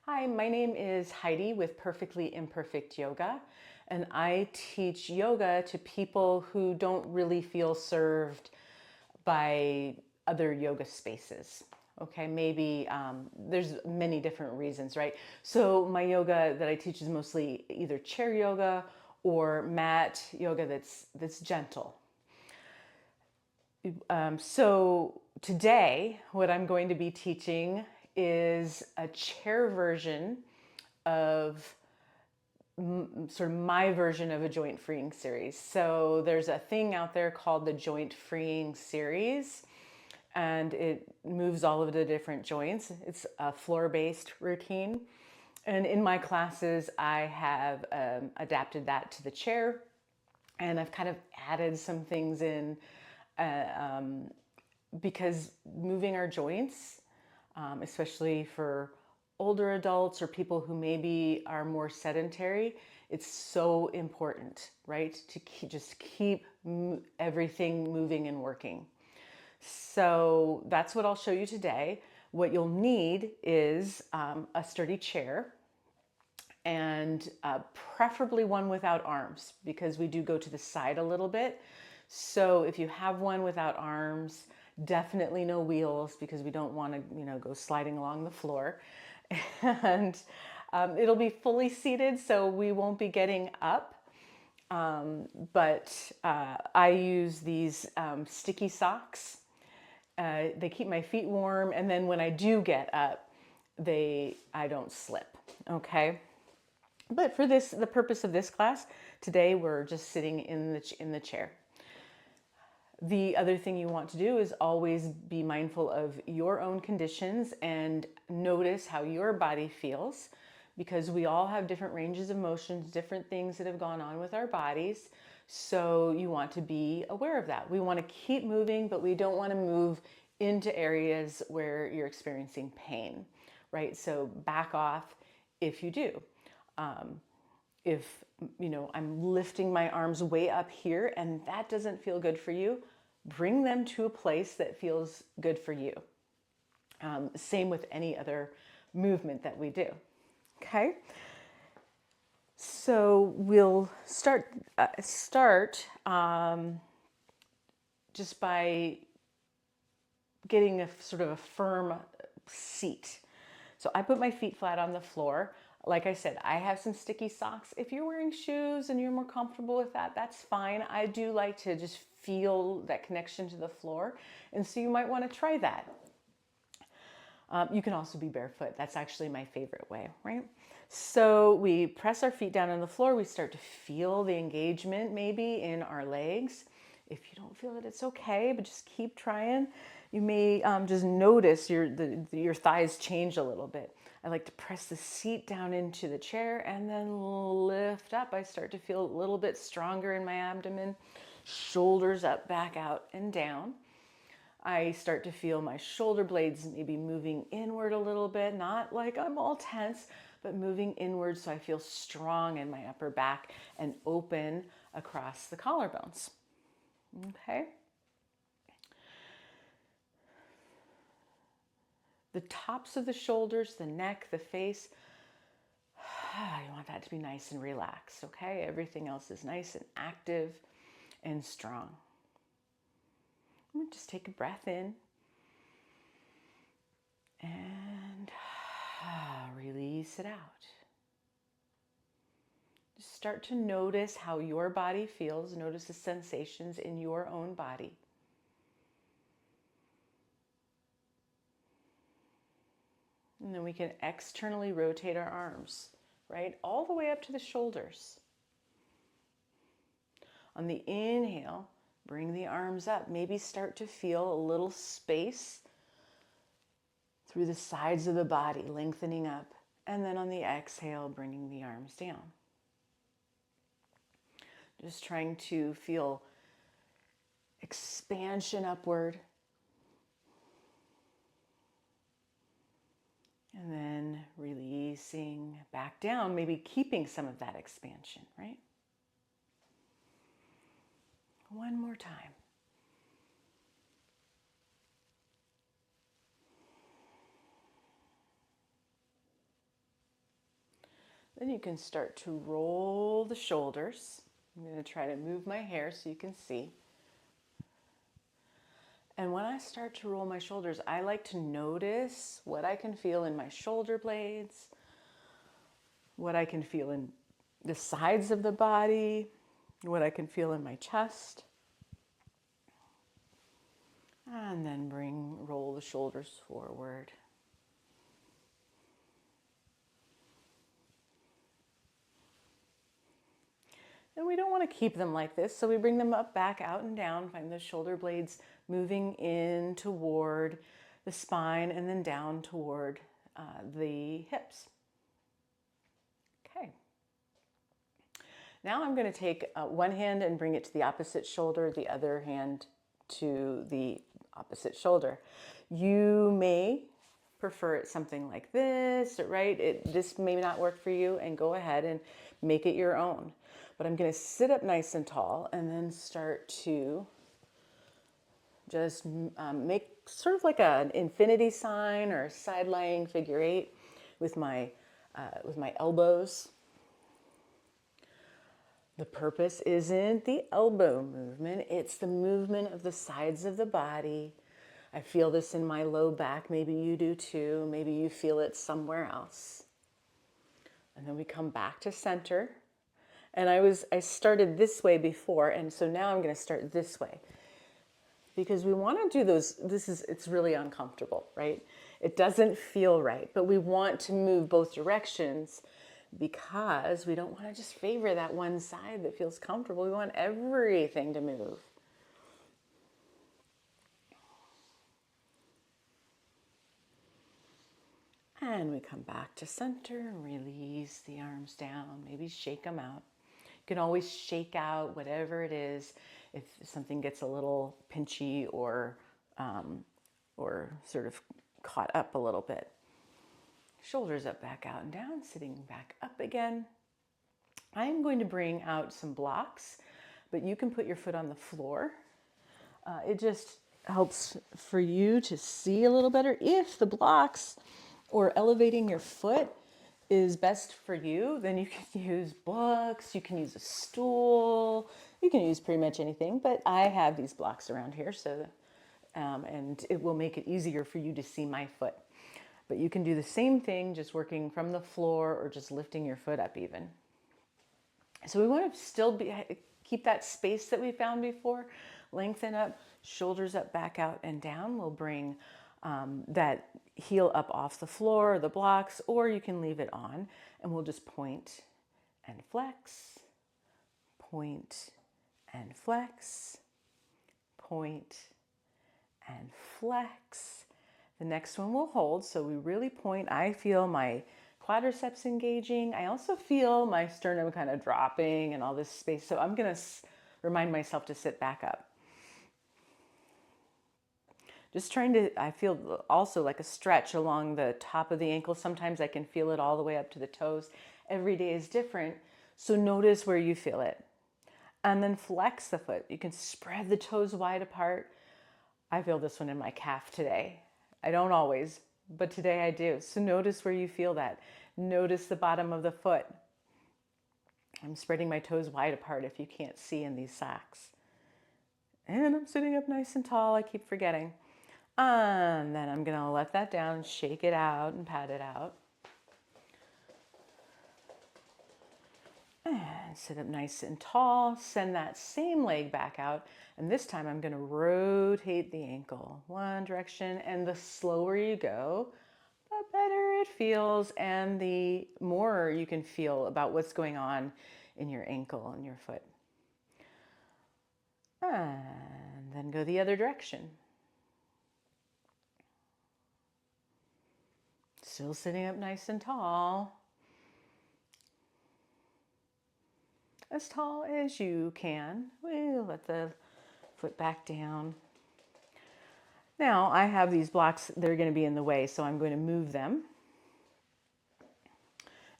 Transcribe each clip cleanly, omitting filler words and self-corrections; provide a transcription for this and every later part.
Hi, my name is Heidi with Perfectly Imperfect Yoga, and I teach yoga to people who don't really feel served by other yoga spaces. Okay, maybe there's many different reasons, right? So my yoga that I teach is mostly either chair yoga or mat yoga that's gentle. So today, what I'm going to be teaching is a chair version of sort of my version of a joint freeing series. So there's a thing out there called the joint freeing series, and it moves all of the different joints. It's a floor-based routine. And in my classes, I have adapted that to the chair, and I've kind of added some things in because moving our joints, especially for older adults or people who maybe are more sedentary, it's so important, right? To keep everything moving and working. So that's what I'll show you today. What you'll need is a sturdy chair and preferably one without arms because we do go to the side a little bit. So if you have one without arms, definitely no wheels because we don't want to, go sliding along the floor. And it'll be fully seated, so we won't be getting up. But I use these sticky socks. They keep my feet warm, and then when I do get up, I don't slip. Okay. But for the purpose of this class today, we're just sitting in the chair. The other thing you want to do is always be mindful of your own conditions and notice how your body feels, because we all have different ranges of motions, different things that have gone on with our bodies. So you want to be aware of that. We want to keep moving, but we don't want to move into areas where you're experiencing pain, right? So back off if you do. If I'm lifting my arms way up here and that doesn't feel good for you, bring them to a place that feels good for you. Same with any other movement that we do. Okay, so we'll start just by getting a sort of a firm seat. So I put my feet flat on the floor. Like I said, I have some sticky socks. If you're wearing shoes and you're more comfortable with that, that's fine. I do like to just feel that connection to the floor. And so you might want to try that. You can also be barefoot. That's actually my favorite way, right? So we press our feet down on the floor. We start to feel the engagement maybe in our legs. If you don't feel it, it's okay, but just keep trying. You may just notice your thighs change a little bit. I like to press the seat down into the chair and then lift up. I start to feel a little bit stronger in my abdomen, shoulders up, back out, and down. I start to feel my shoulder blades maybe moving inward a little bit, not like I'm all tense, but moving inward so I feel strong in my upper back and open across the collarbones. Okay. The tops of the shoulders, the neck, the face, you want that to be nice and relaxed, okay? Everything else is nice and active and strong. Just take a breath in and release it out. Just start to notice how your body feels. Notice the sensations in your own body. And then we can externally rotate our arms, right? All the way up to the shoulders. On the inhale, bring the arms up. Maybe start to feel a little space through the sides of the body, lengthening up. And then on the exhale, bringing the arms down. Just trying to feel expansion upward. And then releasing back down, maybe keeping some of that expansion, right? One more time. Then you can start to roll the shoulders. I'm going to try to move my hair so you can see. And when I start to roll my shoulders, I like to notice what I can feel in my shoulder blades, what I can feel in the sides of the body, what I can feel in my chest. And then roll the shoulders forward. And we don't want to keep them like this, so we bring them up, back, out, and down. Find the shoulder blades moving in toward the spine and then down toward the hips. Okay. Now I'm going to take one hand and bring it to the opposite shoulder, the other hand to the opposite shoulder. You may prefer it something like this, right? This may not work for you, and go ahead and make it your own. But I'm going to sit up nice and tall and then start to just make sort of like an infinity sign or a side-lying figure eight with my elbows. The purpose isn't the elbow movement, it's the movement of the sides of the body. I feel this in my low back, maybe you do too, maybe you feel it somewhere else. And then we come back to center. And I started this way before, and so now I'm going to start this way. Because we want to do those, it's really uncomfortable, right? It doesn't feel right, but we want to move both directions because we don't want to just favor that one side that feels comfortable. We want everything to move. And we come back to center and release the arms down, maybe shake them out. You can always shake out whatever it is if something gets a little pinchy or sort of caught up a little bit. Shoulders up, back, out, and down, sitting back up again. I'm going to bring out some blocks, but you can put your foot on the floor. It just helps for you to see a little better. If the blocks or elevating your foot is best for you, then you can use books, you can use a stool, you can use pretty much anything, but I have these blocks around here, so and it will make it easier for you to see my foot. But you can do the same thing, just working from the floor or just lifting your foot up even. So we want to still keep that space that we found before, lengthen up, shoulders up, back, out, and down. We'll bring that heel up off the floor or the blocks, or you can leave it on, and we'll just point and flex, point and flex, point and flex. The next one we'll hold, so we really point. I feel my quadriceps engaging. I also feel my sternum kind of dropping and all this space, so I'm going to remind myself to sit back up. Just trying to, I feel also like a stretch along the top of the ankle. Sometimes I can feel it all the way up to the toes. Every day is different, so notice where you feel it. And then flex the foot. You can spread the toes wide apart. I feel this one in my calf today. I don't always, but today I do. So notice where you feel that. Notice the bottom of the foot. I'm spreading my toes wide apart if you can't see in these socks. And I'm sitting up nice and tall. I keep forgetting. And then I'm going to let that down, shake it out and pat it out. And sit up nice and tall. Send that same leg back out. And this time I'm going to rotate the ankle one direction. And the slower you go, the better it feels. And the more you can feel about what's going on in your ankle and your foot. And then go the other direction. Still sitting up nice and tall. As tall as you can. We'll let the foot back down. Now I have these blocks, they're going to be in the way, so I'm going to move them.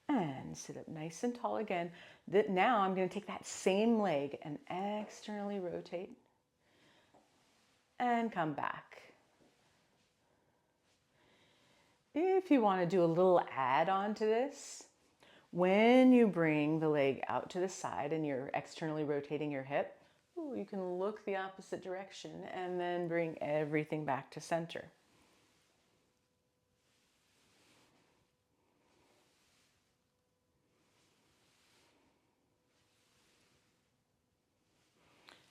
And sit up nice and tall again. Now I'm going to take that same leg and externally rotate. And come back. If you want to do a little add-on to this, When you bring the leg out to the side and you're externally rotating your hip, ooh, you can look the opposite direction and then bring everything back to center.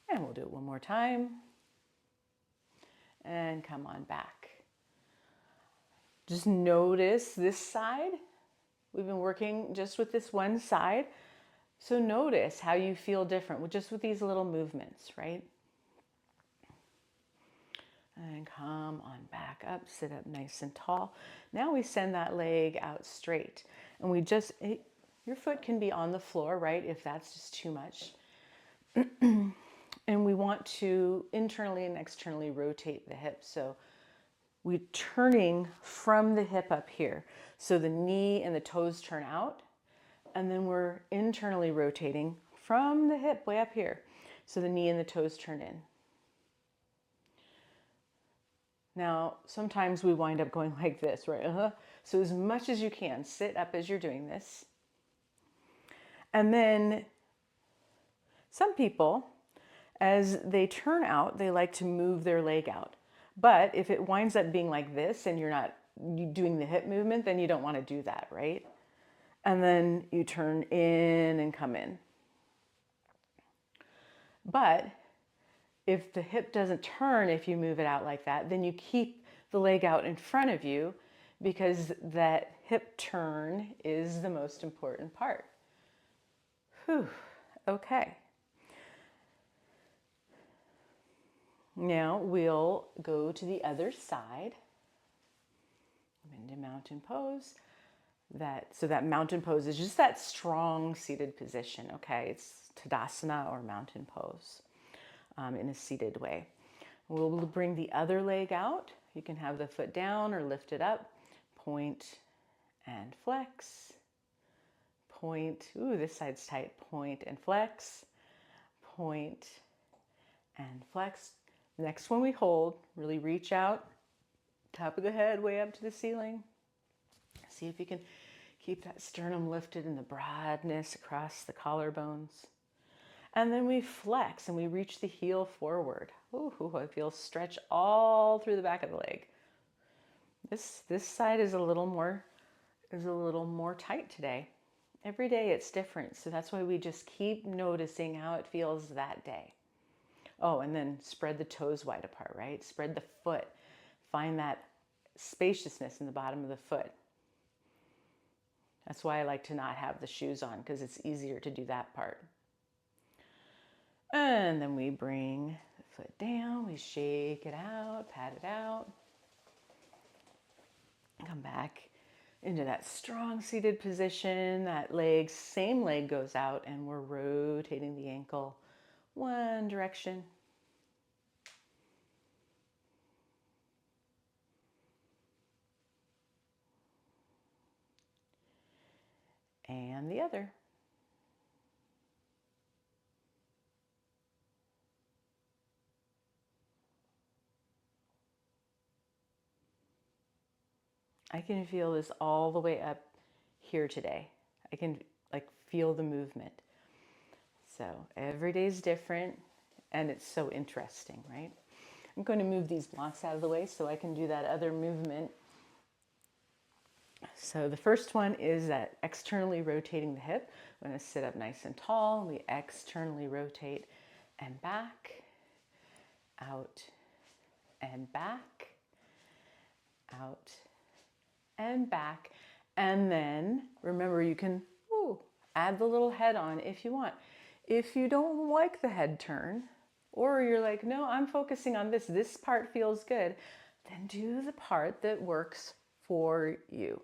And we'll do it one more time. And come on back. Just notice this side. We've been working just with this one side. So notice how you feel different just with these little movements, right? And come on back up, sit up nice and tall. Now we send that leg out straight. And we just, your foot can be on the floor, right? If that's just too much. And we want to internally and externally rotate the hips. So we're turning from the hip up here. So the knee and the toes turn out. And then we're internally rotating from the hip way up here. So the knee and the toes turn in. Now, sometimes we wind up going like this, right? So as much as you can, sit up as you're doing this. And then some people, as they turn out, they like to move their leg out. But if it winds up being like this and you're not doing the hip movement, then you don't want to do that, right? And then you turn in and come in. But if the hip doesn't turn, if you move it out like that, then you keep the leg out in front of you because that hip turn is the most important part. Whew. Okay. Now we'll go to the other side. Into mountain pose. So that mountain pose is just that strong seated position, okay? It's Tadasana or mountain pose in a seated way. We'll bring the other leg out. You can have the foot down or lift it up. Point and flex. Point, ooh, this side's tight. Point and flex. Point and flex. Next one we hold, really reach out, top of the head way up to the ceiling. See if you can keep that sternum lifted and the broadness across the collarbones. And then we flex and we reach the heel forward. Ooh, I feel stretch all through the back of the leg. This side is a little more tight today. Every day it's different, so that's why we just keep noticing how it feels that day. Oh, and then spread the toes wide apart, right? Spread the foot. Find that spaciousness in the bottom of the foot. That's why I like to not have the shoes on, because it's easier to do that part. And then we bring the foot down, we shake it out, pat it out. Come back into that strong seated position. That leg, same leg goes out, and we're rotating the ankle one direction. And the other. I can feel this all the way up here today. I can feel the movement. So every day is different and it's so interesting, right? I'm going to move these blocks out of the way so I can do that other movement. So the first one is that externally rotating the hip. I'm going to sit up nice and tall. We externally rotate and back, out and back, out and back. And then remember, you can add the little head on if you want. If you don't like the head turn, or you're like, no, I'm focusing on this part feels good, then do the part that works for you.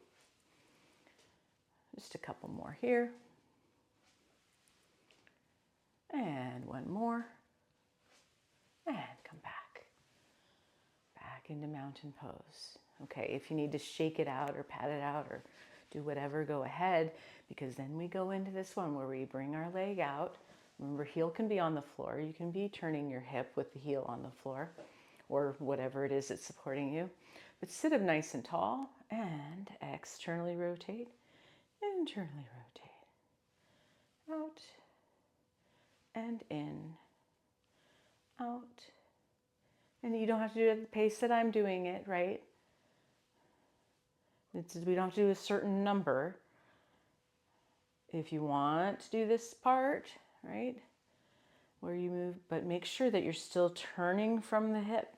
Just a couple more here. And one more. And come back. Back into mountain pose. Okay, if you need to shake it out or pat it out or do whatever, go ahead, because then we go into this one where we bring our leg out. Remember, heel can be on the floor. You can be turning your hip with the heel on the floor or whatever it is that's supporting you. But sit up nice and tall and externally rotate internally rotate, out and in, out. And you don't have to do it at the pace that I'm doing it, right? We don't have to do a certain number. If you want to do this part, right, where you move, but make sure that you're still turning from the hip.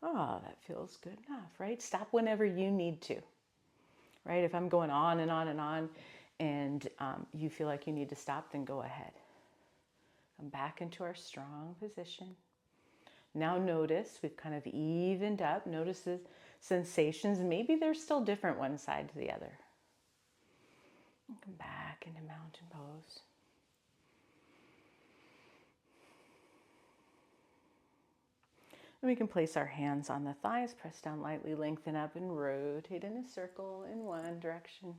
Oh, that feels good enough, right? Stop whenever you need to, right? If I'm going on and on and on and you feel like you need to stop, then go ahead. Come back into our strong position. Now notice we've kind of evened up. Notice the sensations. Maybe they're still different one side to the other. And come back into mountain pose. And we can place our hands on the thighs, press down lightly, lengthen up, and rotate in a circle in one direction.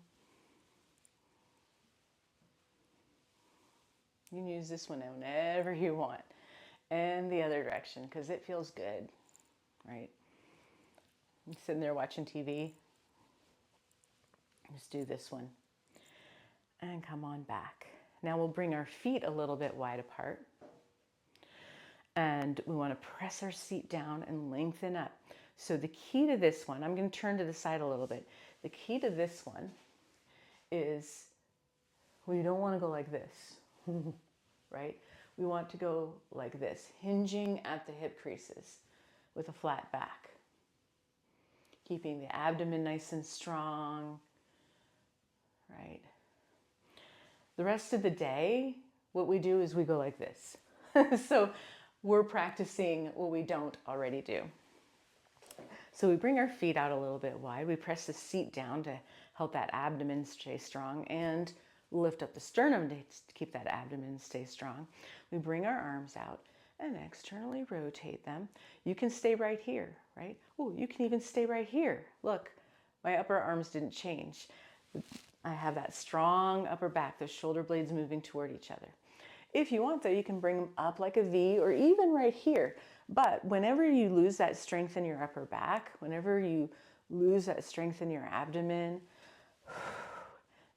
You can use this one whenever you want. And the other direction, because it feels good, right? I'm sitting there watching TV. Just do this one. And come on back. Now we'll bring our feet a little bit wide apart. And we want to press our seat down and lengthen up. So the key to this one, I'm going to turn to the side a little bit. The key to this one is we don't want to go like this, right? We want to go like this, hinging at the hip creases with a flat back. Keeping the abdomen nice and strong, right? The rest of the day, what we do is we go like this. So we're practicing what we don't already do. So we bring our feet out a little bit wide. We press the seat down to help that abdomen stay strong and lift up the sternum to keep that abdomen stay strong. We bring our arms out and externally rotate them. You can stay right here, right? Oh, you can even stay right here. Look, my upper arms didn't change. I have that strong upper back, those shoulder blades moving toward each other. If you want though, you can bring them up like a V or even right here. But whenever you lose that strength in your upper back, whenever you lose that strength in your abdomen,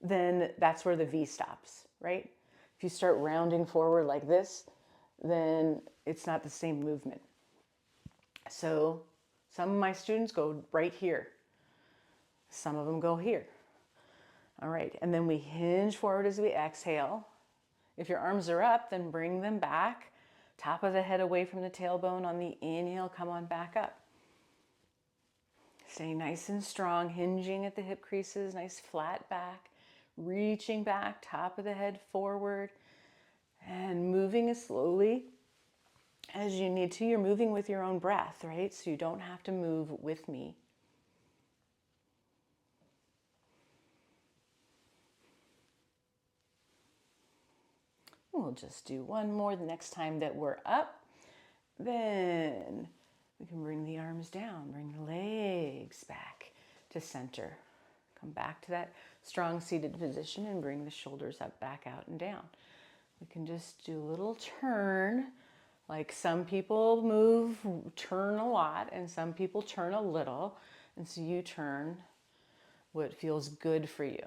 then that's where the V stops, right? If you start rounding forward like this, then it's not the same movement. So some of my students go right here. Some of them go here. All right, and then we hinge forward as we exhale. If your arms are up, then bring them back. Top of the head away from the tailbone on the inhale, come on back up. Stay nice and strong, hinging at the hip creases, nice flat back, reaching back, top of the head forward, and moving as slowly as you need to. You're moving with your own breath, right? So you don't have to move with me. We'll just do one more the next time that we're up. Then we can bring the arms down, bring the legs back to center. Come back to that strong seated position and bring the shoulders up, back out and down. We can just do a little turn. Like some people turn a lot and some people turn a little. And so you turn what feels good for you.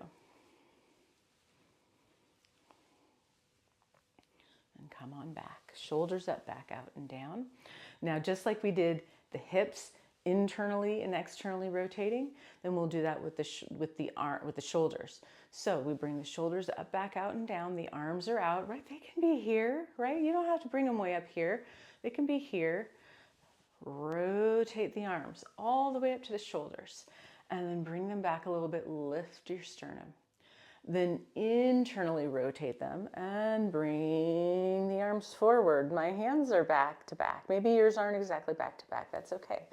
And come on back, shoulders up, back out and down. Now, just like we did the hips internally and externally rotating, then we'll do that with the shoulders. So we bring the shoulders up, back out and down. The arms are out, right? They can be here, right? You don't have to bring them way up here. They can be here. Rotate the arms all the way up to the shoulders and then bring them back a little bit. Lift your sternum. Then internally rotate them and bring the arms forward. My hands are back to back. Maybe yours aren't exactly back to back. That's okay.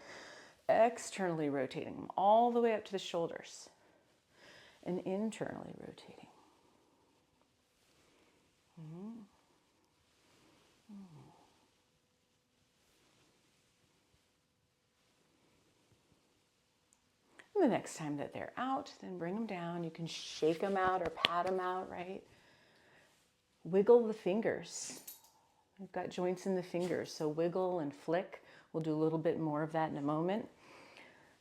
Externally rotating them all the way up to the shoulders and internally rotating. And the next time that they're out, then bring them down. You can shake them out or pat them out, right? Wiggle the fingers. We've got joints in the fingers, so wiggle and flick We'll do a little bit more of that in a moment.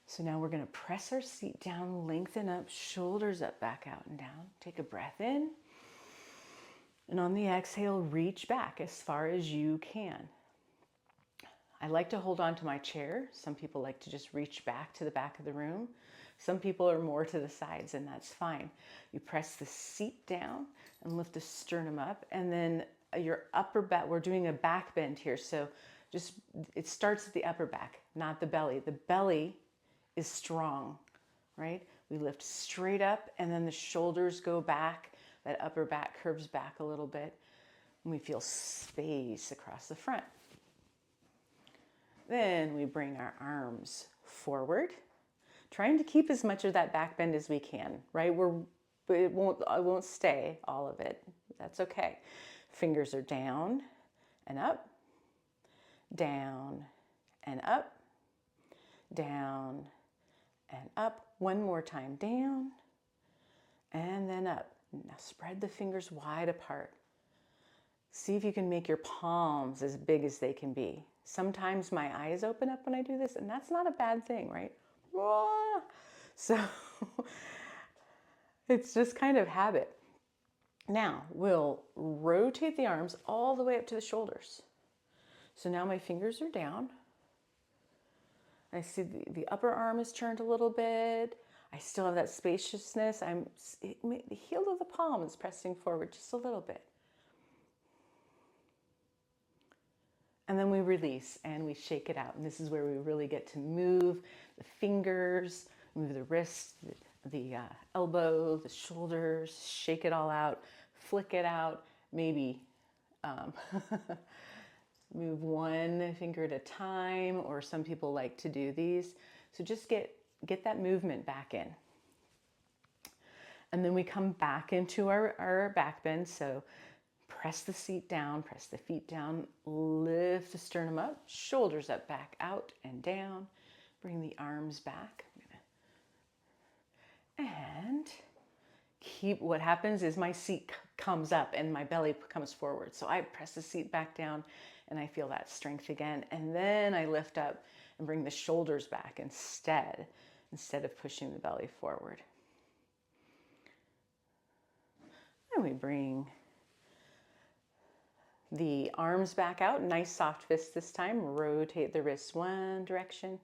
So now we're going to press our seat down, lengthen up, shoulders up, back out and down. Take a breath in. And on the exhale, reach back as far as you can. I like to hold on to my chair. Some people like to just reach back to the back of the room. Some people are more to the sides, and that's fine. You press the seat down and lift the sternum up, and then your upper back, we're doing a back bend here. So just, it starts at the upper back, not the belly. The belly is strong, right? We lift straight up, and then the shoulders go back. That upper back curves back a little bit, and we feel space across the front. Then we bring our arms forward, trying to keep as much of that back bend as we can, right? It won't stay, all of it. That's okay. Fingers are down and up, down and up, down and up. One more time, down and then up. Now spread the fingers wide apart. See if you can make your palms as big as they can be. Sometimes my eyes open up when I do this, and that's not a bad thing, right? So it's just kind of habit. Now we'll rotate the arms all the way up to the shoulders. So now my fingers are down. I see the upper arm is turned a little bit. I still have that spaciousness. The heel of the palm is pressing forward just a little bit. And then we release and we shake it out. And this is where we really get to move the fingers, move the wrist, the elbow, the shoulders, shake it all out, flick it out, maybe move one finger at a time, or some people like to do these. So just get that movement back in. And then we come back into our back bend. So press the seat down, press the feet down, lift the sternum up, shoulders up, back out and down. Bring the arms back. And what happens is my seat comes up and my belly comes forward. So I press the seat back down and I feel that strength again. And then I lift up and bring the shoulders back instead of pushing the belly forward. And we bring the arms back out, nice soft fist this time. Rotate the wrists one direction.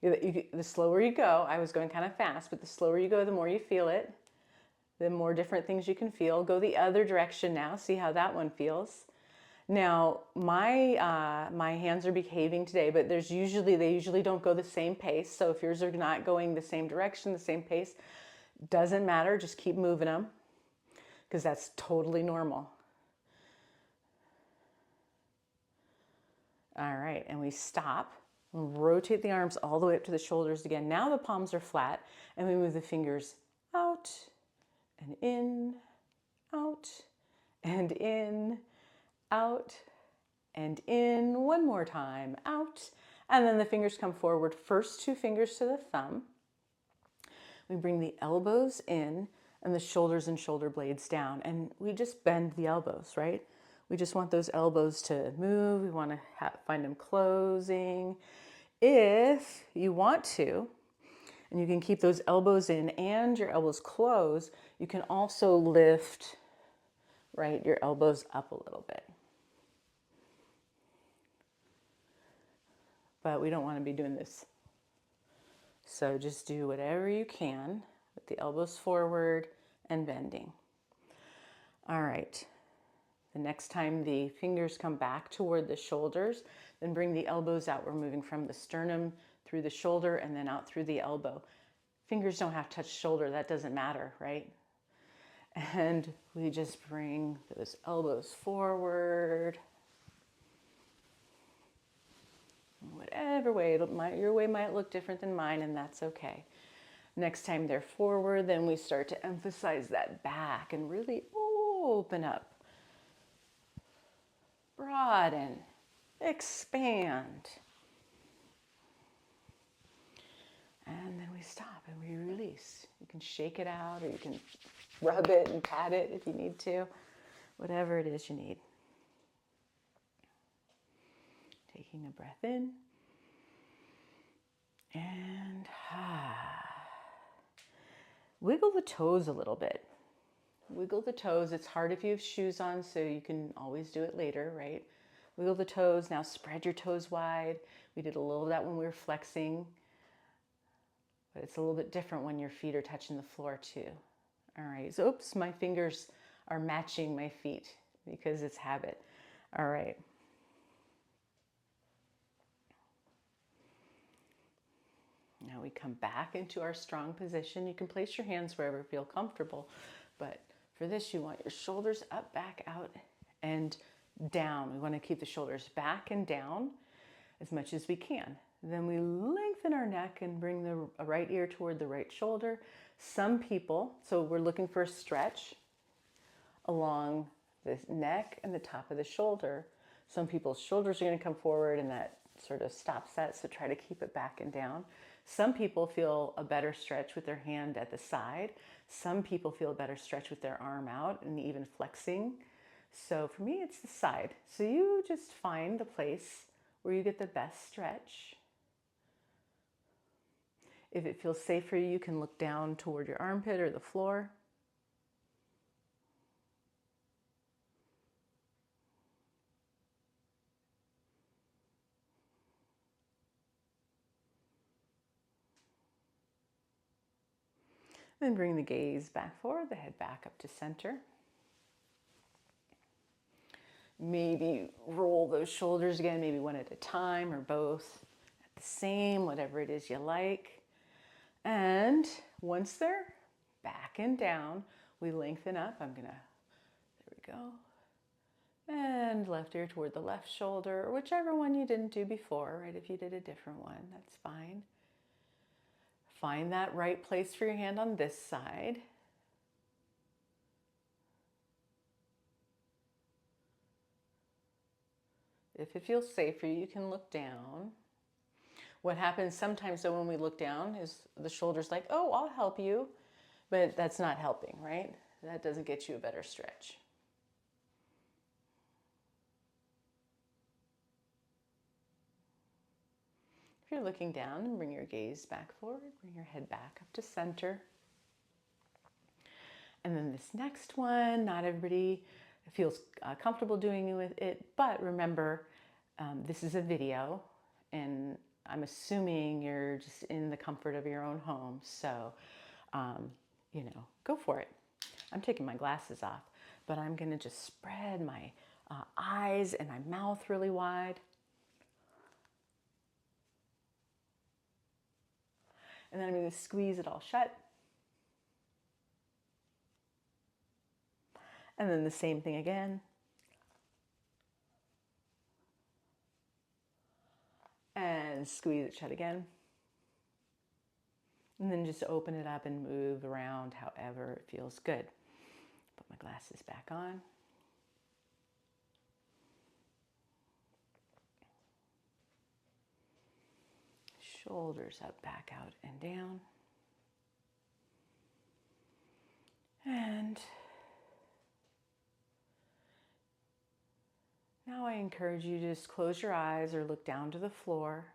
The slower you go, I was going kind of fast, but the slower you go, the more you feel it, the more different things you can feel. Go the other direction now, see how that one feels. Now, my hands are behaving today, but they usually don't go the same pace. So if yours are not going the same direction, the same pace, doesn't matter, just keep moving them, because that's totally normal. All right, and we stop. Rotate the arms all the way up to the shoulders again. Now the palms are flat, and we move the fingers out and in, out and in, out and in. One more time, out. And then the fingers come forward. First two fingers to the thumb. We bring the elbows in and the shoulders and shoulder blades down. And we just bend the elbows, right? We just want those elbows to move. We want to find them closing. If you want to, and you can keep those elbows in and your elbows closed, you can also lift, right, your elbows up a little bit. But we don't want to be doing this. So just do whatever you can with the elbows forward and bending. All right. The next time the fingers come back toward the shoulders, then bring the elbows out. We're moving from the sternum through the shoulder and then out through the elbow. Fingers don't have to touch shoulder. That doesn't matter, right? And we just bring those elbows forward. Whatever way, your way might look different than mine, and that's okay. Next time they're forward, then we start to emphasize that back and really open up. Broaden, expand. And then we stop and we release. You can shake it out or you can rub it and pat it if you need to. whatever it is you need. Taking a breath in and wiggle the toes a little bit. Wiggle the toes. It's hard if you have shoes on, so you can always do it later, right? Wiggle the toes. Now spread your toes wide. We did a little of that when we were flexing, but it's a little bit different when your feet are touching the floor too. All right, so oops, my fingers are matching my feet because it's habit. All right. Now we come back into our strong position. You can place your hands wherever you feel comfortable, but for this, you want your shoulders up, back, out, and down. We want to keep the shoulders back and down as much as we can. Then we lengthen our neck and bring the right ear toward the right shoulder. Some people, so we're looking for a stretch along the neck and the top of the shoulder. Some people's shoulders are going to come forward and that sort of stops that, so try to keep it back and down. Some people feel a better stretch with their hand at the side. Some people feel a better stretch with their arm out and even flexing. So for me, it's the side. So you just find the place where you get the best stretch. If it feels safe for you, you can look down toward your armpit or the floor. Then bring the gaze back forward, the head back up to center. Maybe roll those shoulders again, maybe one at a time or both at the same, whatever it is you like. And once they're back and down, we lengthen up. There we go. And left ear toward the left shoulder, or whichever one you didn't do before, right? If you did a different one, that's fine. Find that right place for your hand on this side. If it feels safe for you, you can look down. What happens sometimes though when we look down is the shoulder's like, oh, I'll help you. But that's not helping, right? That doesn't get you a better stretch. If you're looking down, bring your gaze back forward, bring your head back up to center. And then this next one, not everybody feels comfortable doing with it, but remember, this is a video, and I'm assuming you're just in the comfort of your own home, so, go for it. I'm taking my glasses off, but I'm gonna just spread my eyes and my mouth really wide. And then I'm gonna squeeze it all shut. And then the same thing again. And squeeze it shut again. And then just open it up and move around however it feels good. Put my glasses back on. Shoulders up, back, out, and down. And now I encourage you to just close your eyes or look down to the floor.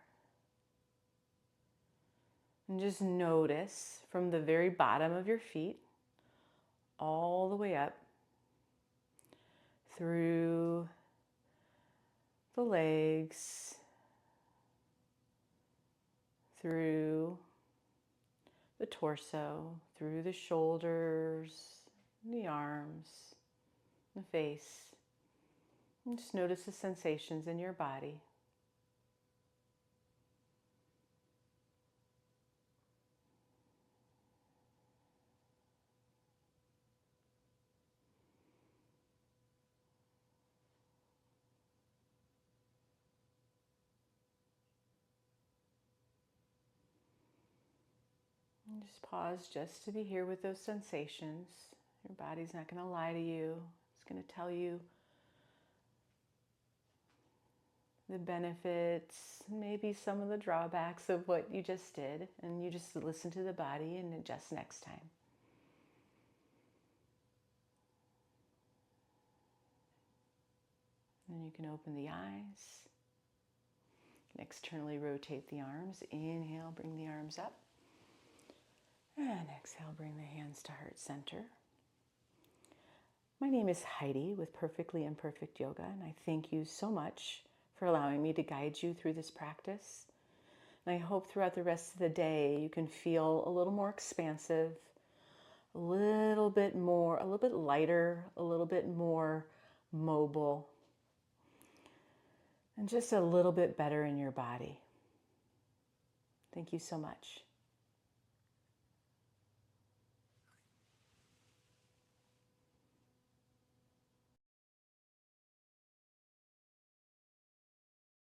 And just notice from the very bottom of your feet all the way up through the legs, through the torso, through the shoulders, the arms, the face. And just notice the sensations in your body. And just pause just to be here with those sensations. Your body's not going to lie to you. It's going to tell you the benefits, maybe some of the drawbacks of what you just did. And you just listen to the body and adjust next time. And you can open the eyes. And externally rotate the arms. Inhale, bring the arms up. And exhale, bring the hands to heart center. My name is Heidi with Perfectly Imperfect Yoga, and I thank you so much for allowing me to guide you through this practice. And I hope throughout the rest of the day you can feel a little more expansive, a little bit lighter, a little bit more mobile, and just a little bit better in your body. Thank you so much.